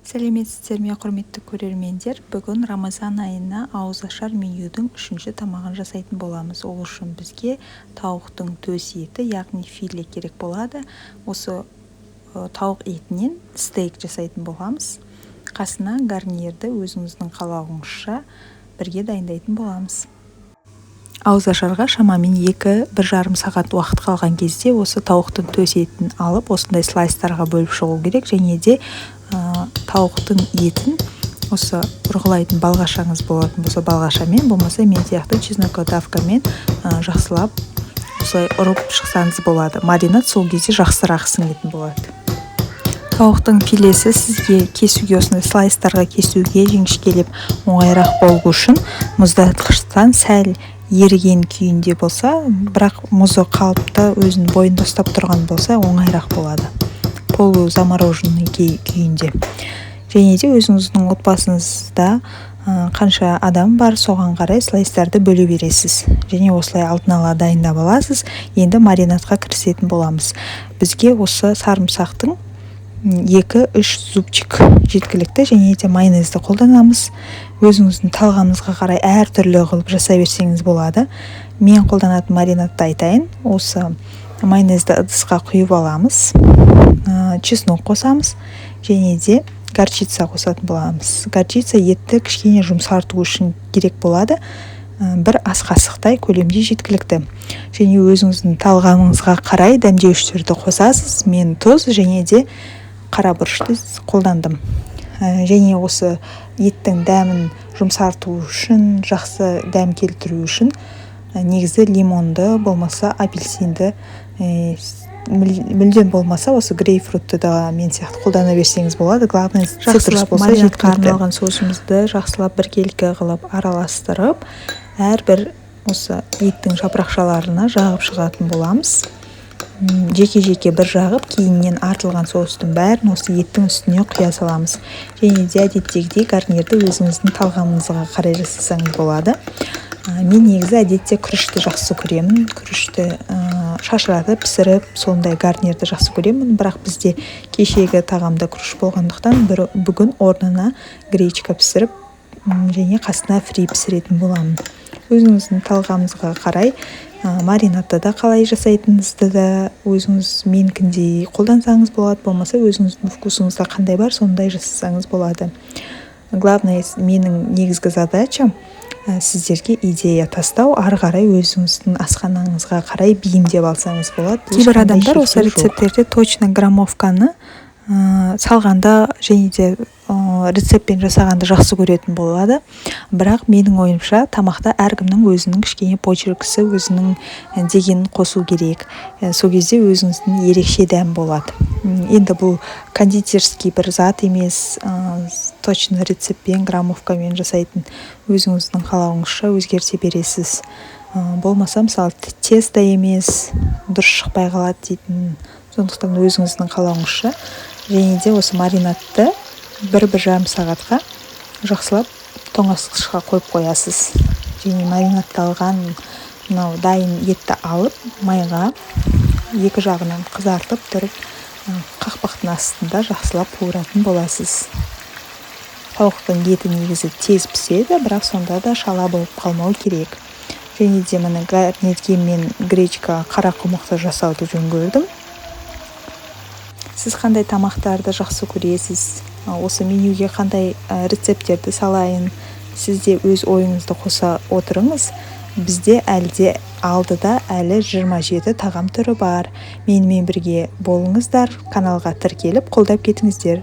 Сәлеметсіздер ме, құрметті көрермендер. Бүгін Рамазан айына ауызашар менюдің үшінші тамағын жасайтын боламыз. Ол үшін бізге тауықтың төс еті, яғни филе керек болады. Осы тауық етінен стейк жасайтын боламыз. Қасына гарнирді өзіңіздің қалауыңызша бірге дайындайтын боламыз. Ауызашарға шамамен 2-1,5 сағат уақыт қалған кезде осы тауықтың төс етін алып, осындай слайстарға бөліп шығу керек, және де тауықтың етін осы ұрғылайтын балғашаңыз болатын болса балғашамен, болмаса мен сияқты чеснокодавкамен жақсылап осылай ұрып шықсаңыз болады. Маринад сол кезде жақсырақ сіңетін болады. Тауықтың филесі сізге кесуге, осындай слайстарға кесуге жіңішкелеп оңайырақ болу үшін мұздатқыштан сәл еріген күйінде болса, бірақ мұзы қалыпта өзінің бойында ұстап тұрған болса оңайырақ болады. Полузамороженный күйінде. Және де өзіңіздің отбасыңызда қанша адам бар, соған қарай слайстарды бөле бересіз. Және осылай алдын ала дайындап аласыз. Енді маринадқа кірісетін боламыз. Бізге осы сарымсақтың 2-3 зубчик жеткілікті, және де майонезді қолданамыз. Өзіңіздің талғамыңызға қарай әртүрлі қылып жасай берсеңіз болады. Мен қолданатын маринадты айтайын. Осы майонезді ыдысқа құйып аламыз. Чеснок қосамыз, және де горчица қосатын боламыз. Горчица етті кішкене жұмсарту үшін керек болады. Бір ас қасықтай көлемде жеткілікті. Және өзіңіздің талғамыңызға қарай дәмдеуіштерді қосасыз. Мен тұз және де қара бұрышты қолдандым. Және осы еттің дәмін жұмсарту үшін, жақсы дәм келтіру үшін негізі лимонды, болмаса апельсинді, мүлдем болмаса осы грейпфрутты да мен сияқты қолдана берсеңіз болады. Главное, жақсылап маринадқа арналған соусымызды жақсылап біркелкі қылып араластырып, әрбір осы еттің жапырақшаларына жағып шығатын боламыз. Жеке-жеке бір жағып, кейіннен артылған соустың бәрін осы еттің үстіне құя саламыз. Және де әдеттегідей гарнирді өзіңіздің талғамыңызға қарай жасасаңыз болады. Мен негізі әдетте күрішті жақсы көремін. Күрішті шашыратып, пісіріп, сондай гарнирді жақсы көремін. Бірақ бізде кешегі тағамда күріш болғандықтан бүгін орнына гречка пісіріп, және қасына фри пісіретін боламын. Өзіңіздің талғамыңызға қарай маринадты да қалай жасайтыныңызды да өзіңіз менікіндей қолдансаңыз болады, болмаса өзіңіздің вкусыңызда қандай бар, сондай жасасаңыз болады. Главное, менің негізгі задачам сіздерге идея тастау, ары қарай өзіңіздің асханаңызға қарай бейімдеп алсаңыз болады. Кейбір адамдар осы рецепттерде точно граммовканы салғанда және де рецептпен жасағанды жақсы көретін болады. Бірақ менің ойымша тамақта әркімнің өзінің кішкене почеркісі, өзінің дегенін қосу керек. Сол кезде өзіңіздің ерекше дәм болады. Енді бұл кондитерский бір зат емес, точно рецептпен, граммовкамен жасайтын өзіңіздің қалауыңызша өзгерте бересіз. Болмаса, мысалы, тесто емес, дұрыс шықпай қалады дейтін. Сондықтан өзіңіздің қалауыңызша. Және де осы маринадты 1-1,5 сағатқа жақсылап тоңазытқышқа қойып қоясыз. Және маринадталған дайын етті алып, майға екі жағынан қызартып тұрып, қақпақтың астында жақсылап қуыратын боласыз. Тауықтың еті негізі тез піседі, бірақ сонда да шала болып қалмау керек. Және де міне гарнирге мен гречка қара құмықты жасауды жөн көрдім. Сіз қандай тамақтарды жақсы көресіз? Осы менюге қандай рецепттерді салайын? Сізде өз ойыңызды қоса отырыңыз. Бізде әлде алдыда әлі 27 тағам түрі бар. Менімен бірге болыңыздар, каналға тіркеліп қолдап кетіңіздер.